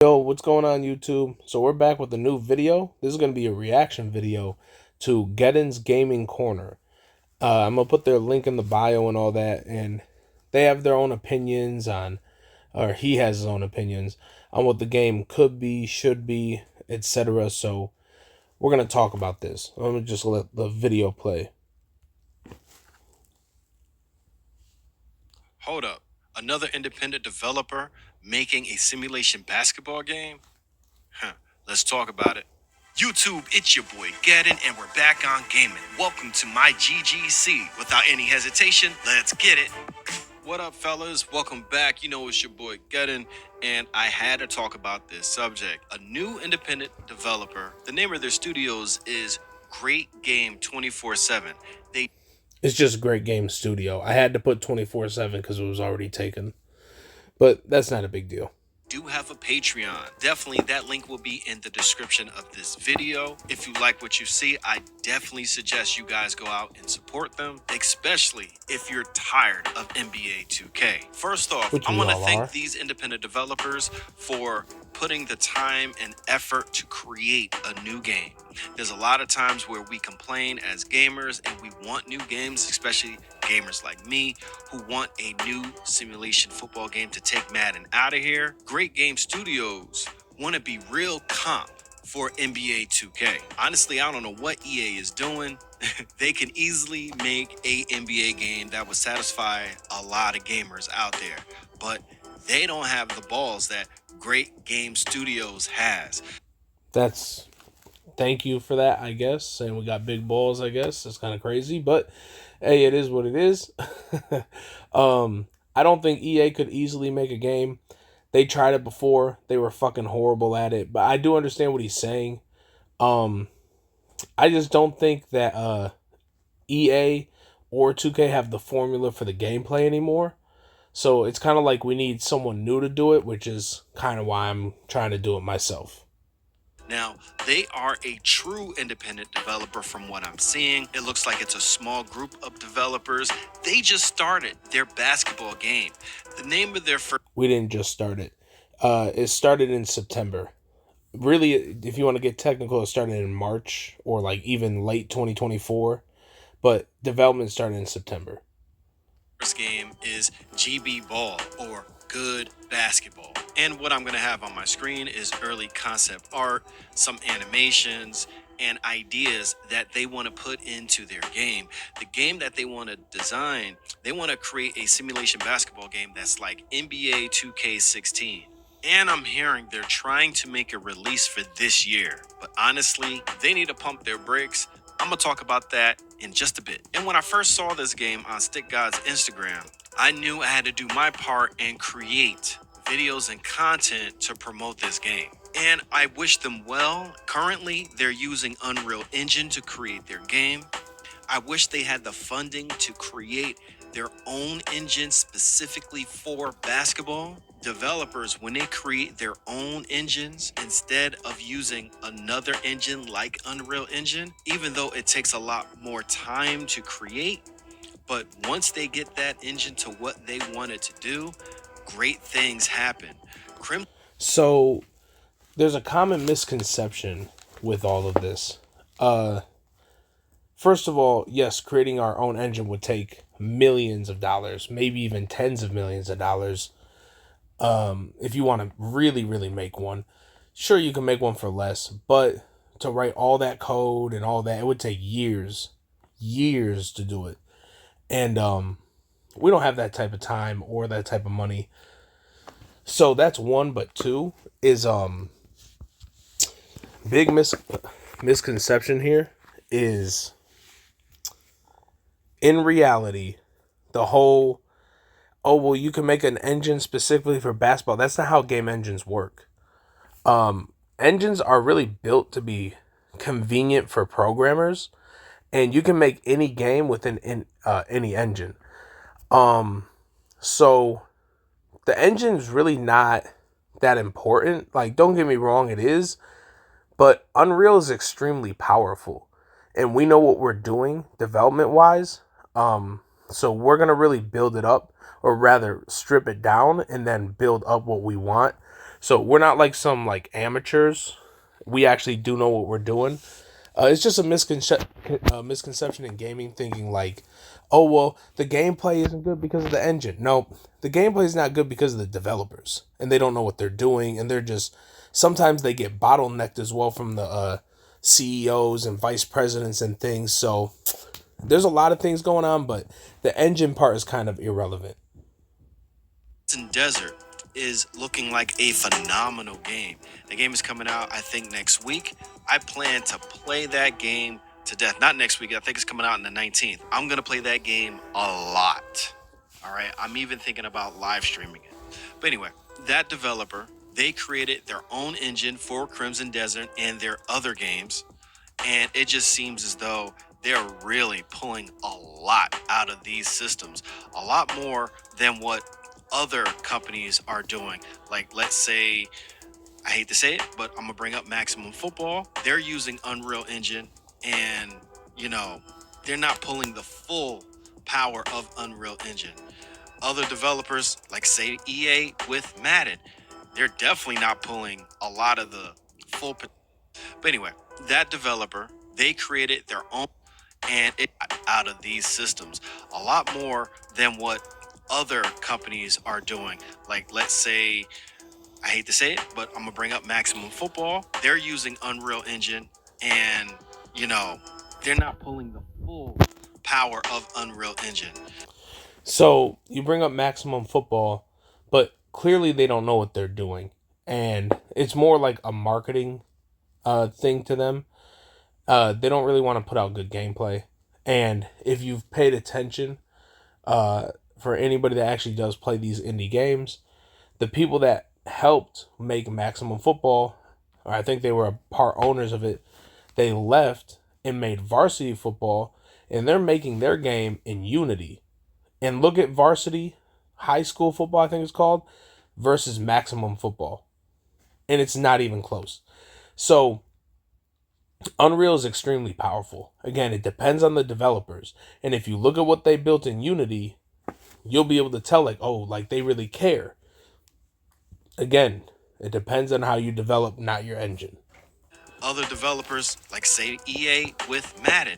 Yo, what's going on YouTube? So we're back with a new video. This is going to be a reaction video to Geddens Gaming Corner. I'm going to put their link in the bio and all that, and they have their own opinions on, or he has his own opinions on what the game could be, should be, etc. So we're going to talk about this. Let me just let the video play. Hold up. Another independent developer making a simulation basketball game? Huh. Let's talk about it. YouTube, it's your boy Geddon, and we're back on gaming. Welcome to my GGC. Without any hesitation, let's get it. What up, fellas? Welcome back. You know it's your boy Geddon, and I had to talk about this subject. A new independent developer. The name of their studios is Great Game 24/7. They It's just Great Game Studio. I had to put 24/7 because it was already taken, but that's not a big deal. do have a Patreon. Definitely that link will be in the description of this video. If you like what you see, I definitely suggest you guys go out and support them, especially if you're tired of NBA 2K. First off, Which I we want to all thank are. these independent developers for putting the time and effort to create a new game. There's a lot of times where we complain as gamers and we want new games, especially gamers like me who want a new simulation football game to take Madden out of here. Great Game Studios want to be real comp for NBA 2K. Honestly, I don't know what EA is doing. They can easily make a NBA game that would satisfy a lot of gamers out there, but they don't have the balls that Great Game Studios has. That's Thank you for that, I guess. And we got big balls, I guess. It's kind of crazy, but hey, it is what it is. I don't think EA could easily make a game. They tried it before. They were fucking horrible at it, but I do understand what he's saying. Um, I just don't think that EA or 2K have the formula for the gameplay anymore. So it's kind of like we need someone new to do it, which is kind of why I'm trying to do it myself. Now, they are a true independent developer from what I'm seeing. It looks like it's a small group of developers. They just started their basketball game. The name of their first We didn't just start it. It started in September. Really, if you want to get technical, it started in March or like even late 2024, but development started in September. game is GB Ball, or Good Basketball. And what I'm going to have on my screen is early concept art, some animations, and ideas that they want to put into their game. The game that they want to design, they want to create a simulation basketball game that's like NBA 2K16. And I'm hearing they're trying to make a release for this year. But honestly, they need to pump their brakes. I'm gonna talk about that in just a bit. And when I first saw this game on Stick God's Instagram, I knew I had to do my part and create videos and content to promote this game. And I wish them well. Currently, they're using Unreal Engine to create their game. I wish they had the funding to create their own engine specifically for basketball. Developers, when they create their own engines instead of using another engine like Unreal Engine, even though it takes a lot more time to create, but once they get that engine to what they want it to do, great things happen. Crim So there's a common misconception with all of this. Uh, First of all, yes, creating our own engine would take millions of dollars, maybe even tens of millions of dollars. If you want to really, really make one, sure you can make one for less, but to write all that code and all that, it would take years to do it. And we don't have that type of time or that type of money. So that's one, but two is big misconception here is in reality the whole, oh well, you can make an engine specifically for basketball. That's not how game engines work. Engines are really built to be convenient for programmers, and you can make any game within any engine. So the engine's really not that important. Like, don't get me wrong, it is, but Unreal is extremely powerful, and we know what we're doing development wise. So we're gonna really build it up, or rather strip it down, and then build up what we want. So we're not like some like amateurs. We actually do know what we're doing. It's just a misconception in gaming, thinking like, oh well, the gameplay isn't good because of the engine. No, the gameplay is not good because of the developers, and they don't know what they're doing, and they're just sometimes they get bottlenecked as well from the CEOs and vice presidents and things. So there's a lot of things going on, but the engine part is kind of irrelevant. Desert is looking like a phenomenal game. The game is coming out, I think, next week. I plan to play that game to death. Not next week, I think it's coming out on the 19th. I'm going to play that game a lot. All right. I'm even thinking about live streaming it. But anyway, that developer, they created their own engine for Crimson Desert and their other games. And it just seems as though they're really pulling a lot out of these systems, a lot more than what other companies are doing. Like, let's say, I hate to say it, but I'm gonna bring up Maximum Football. They're using Unreal Engine, and you know, they're not pulling the full power of Unreal Engine. Other developers, like say EA with Madden, they're definitely not pulling a lot of the full. But anyway, that developer, they created their own and it out of these systems a lot more than what other companies are doing. Like, let's say, I hate to say it, but I'm gonna bring up Maximum Football. They're using Unreal Engine, and you know, they're not pulling the full power of Unreal Engine. So you bring up Maximum Football, but clearly they don't know what they're doing, and it's more like a marketing thing to them. They don't really want to put out good gameplay, and if you've paid attention, uh, for anybody that actually does play these indie games, the people that helped make Maximum Football, or I think they were part owners of it, they left and made Varsity Football, and they're making their game in Unity. And look at Varsity High School Football, I think it's called, versus Maximum Football, and it's not even close. So Unreal is extremely powerful. Again, it depends on the developers. And if you look at what they built in Unity, you'll be able to tell, like, oh, like they really care. Again, it depends on how you develop, not your engine. Other developers, like say EA with Madden,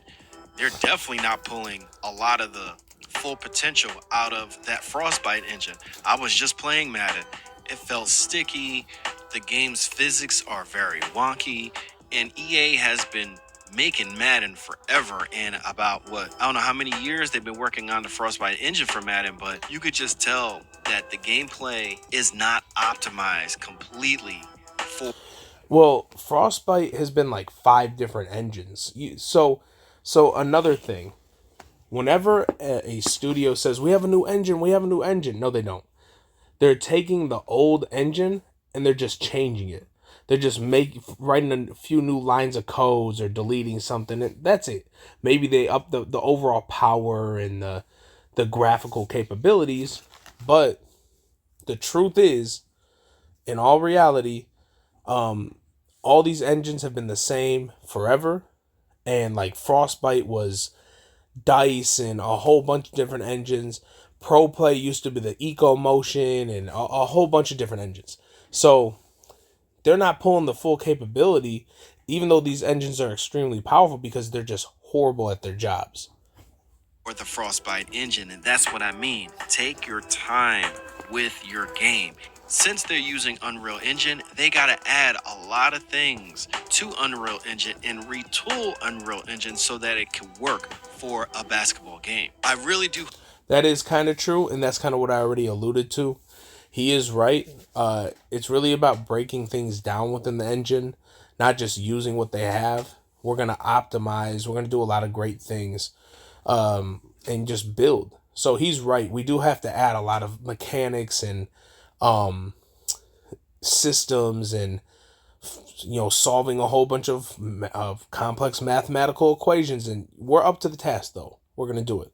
they're definitely not pulling a lot of the full potential out of that Frostbite engine. I was just playing Madden. It felt sticky. The game's physics are very wonky. And EA has been making Madden forever. And about what, I don't know how many years they've been working on the Frostbite engine for Madden, but you could just tell that the gameplay is not optimized completely for. Well, Frostbite has been like five different engines. So another thing, whenever a studio says we have a new engine, we have a new engine, no, they don't. They're taking the old engine and they're just changing it. They're just writing a few new lines of codes or deleting something. And that's it. Maybe they up the overall power and the graphical capabilities, but the truth is, in all reality, um, all these engines have been the same forever. And like Frostbite was Dice and a whole bunch of different engines. Pro Play used to be the Eco Motion and a whole bunch of different engines. So they're not pulling the full capability, even though these engines are extremely powerful because they're just horrible at their jobs. Or the Frostbite engine, and that's what I mean. Take your time with your game. Since they're using Unreal Engine, they gotta add a lot of things to Unreal Engine and retool Unreal Engine so that it can work for a basketball game. I really do. That is kind of true, and that's kind of what I already alluded to. He is right. It's really about breaking things down within the engine, not just using what they have. We're gonna optimize. We're gonna do a lot of great things, and just build. So he's right. We do have to add a lot of mechanics and um, systems, and solving a whole bunch of complex mathematical equations. And we're up to the task, though. We're gonna do it.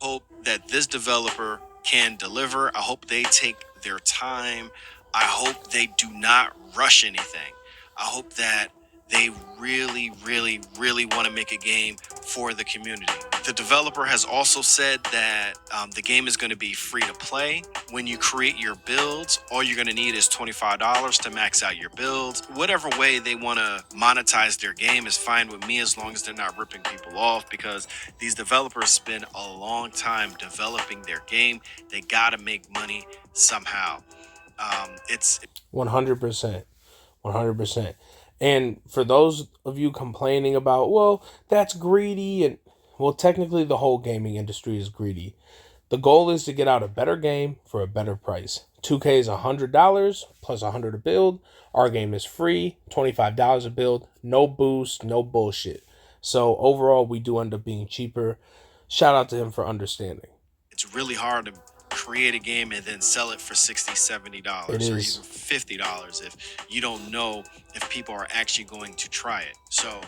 Hope that this developer can deliver. I hope they take their time. I hope they do not rush anything. I hope that They really, really, really want to make a game for the community. The developer has also said that the game is going to be free to play. When you create your builds, all you're going to need is $25 to max out your builds. Whatever way they want to monetize their game is fine with me, as long as they're not ripping people off, because these developers spend a long time developing their game. They got to make money somehow. It's 100%. 100%. And for those of you complaining about, well, that's greedy, and well, technically the whole gaming industry is greedy. The goal is to get out a better game for a better price. 2K is $100 plus 100 a build. Our game is free, $25 a build, no boost, no bullshit. So overall, we do end up being cheaper. Shout out to him for understanding. it's really hard to create a game and then sell it for 60, It $70 or even is. $50 if you don't know if people are actually going to try it. So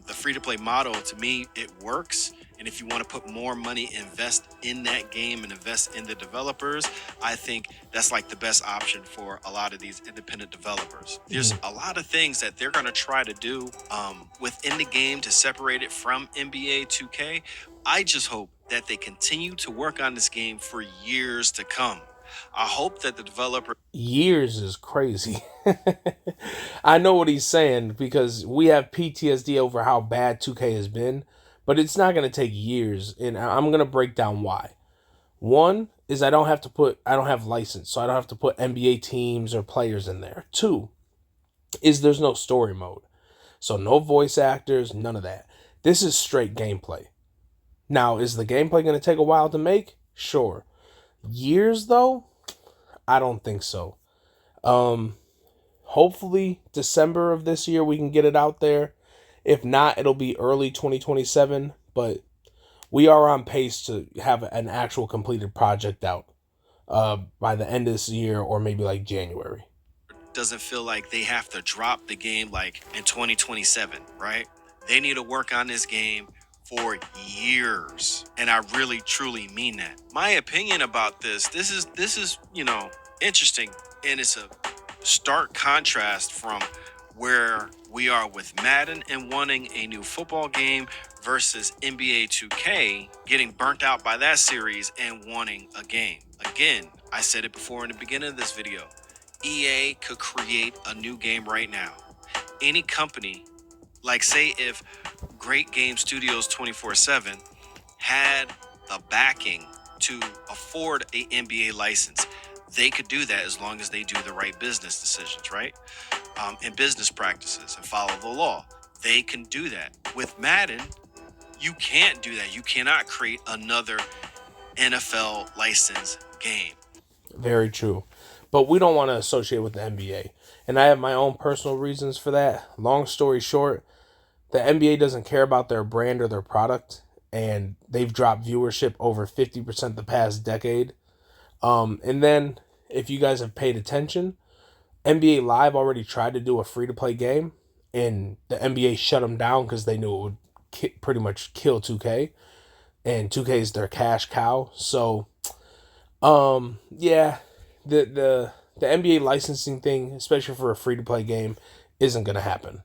the free to play model, to me, it works. And if you want to put more money, invest in that game and invest in the developers, I think that's like the best option for a lot of these independent developers. There's Mm. a lot of things that they're going to try to do within the game to separate it from NBA 2K. I just hope that they continue to work on this game for years to come. I hope that the developer Years is crazy. I know what he's saying because we have PTSD over how bad 2K has been, but it's not going to take years. And I'm going to break down why. One is I don't have license, so I don't have to put NBA teams or players in there. Two is there's no story mode. So no voice actors, none of that. This is straight gameplay. Now, is the gameplay going to take a while to make? Sure. Years though? I don't think so. Um Hopefully December of this year we can get it out there. If not, it'll be early 2027, but we are on pace to have an actual completed project out by the end of this year or maybe like January. doesn't feel like they have to drop the game like in 2027, right? They need to work on this game for years. And I really truly mean that. My opinion about this is, interesting, and it's a stark contrast from where we are with Madden and wanting a new football game versus NBA 2K getting burnt out by that series and wanting a game. Again, I said it before in the beginning of this video. EA could create a new game right now. Any company, like say if Great Game Studios 24/7 had the backing to afford a NBA license, they could do that as long as they do the right business decisions, right? And business practices and follow the law. They can do that. With Madden, you can't do that. You cannot create another NFL license game. Very true. But we don't want to associate with the NBA. And I have my own personal reasons for that. Long story short, the NBA doesn't care about their brand or their product, and they've dropped viewership over 50% the past decade. And then, if you guys have paid attention, NBA Live already tried to do a free to play game, and the NBA shut them down because they knew it would pretty much kill 2K, and 2K is their cash cow. So, yeah, the NBA licensing thing, especially for a free to play game, isn't gonna happen.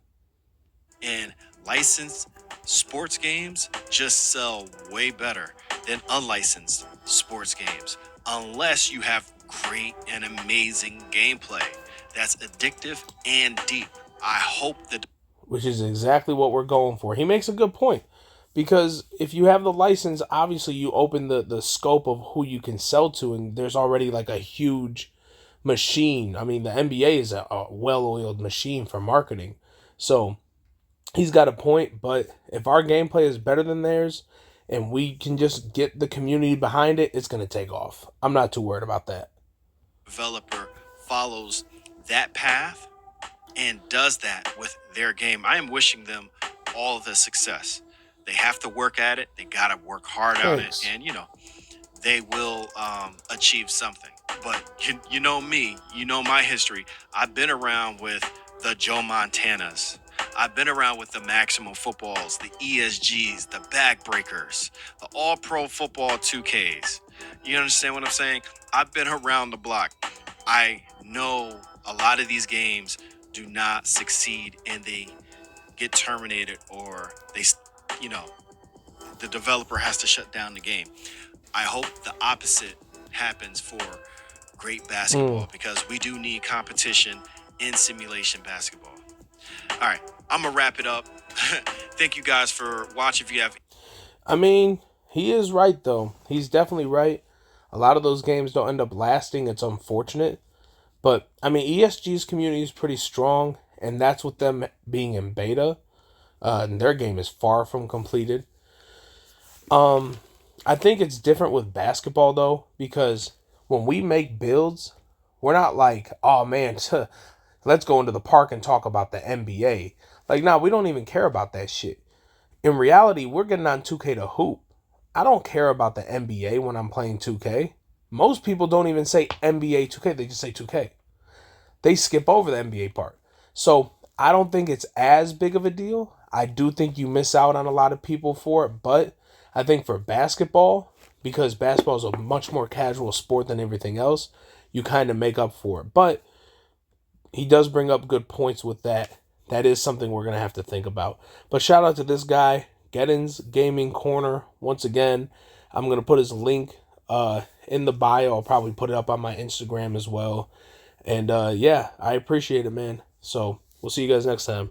And licensed sports games just sell way better than unlicensed sports games, unless you have great and amazing gameplay that's addictive and deep. I hope that Which is exactly what we're going for. He makes a good point because if you have the license, obviously you open the scope of who you can sell to, and there's already like a huge machine. I mean, the NBA is a well-oiled machine for marketing, so he's got a point. But if our gameplay is better than theirs, and we can just get the community behind it, it's gonna take off. I'm not too worried about that. developer follows that path and does that with their game, I am wishing them all the success. They have to work at it. They got to work hard on it, Thanks. and they will achieve something. But you know me, you know my history. I've been around with the Joe Montanas. I've been around with the Maximum Footballs, the ESGs, the Backbreakers, the All Pro Football 2Ks. You understand what I'm saying? I've been around the block. I know a lot of these games do not succeed, and they get terminated or you know, the developer has to shut down the game. I hope the opposite happens for great basketball because we do need competition in simulation basketball. All right, I'm gonna wrap it up. Thank you guys for watching. If you have I mean, he is right though. He's definitely right. A lot of those games don't end up lasting. It's unfortunate. But I mean, ESG's community is pretty strong, and that's with them being in beta. And their game is far from completed. I think it's different with basketball though, because when we make builds, we're not like, oh man, let's go into the park and talk about the NBA. Like, nah, we don't even care about that shit. In reality, we're getting on 2K to hoop. I don't care about the NBA when I'm playing 2K. Most people don't even say NBA 2K, they just say 2K. They skip over the NBA part. So I don't think it's as big of a deal. I do think you miss out on a lot of people for it, but I think for basketball, because basketball is a much more casual sport than everything else, you kind of make up for it. But he does bring up good points with that. That is something we're going to have to think about. But shout out to this guy, Geddens Gaming Corner. Once again, I'm going to put his link in the bio. I'll probably put it up on my Instagram as well. And yeah, I appreciate it, man. So we'll see you guys next time.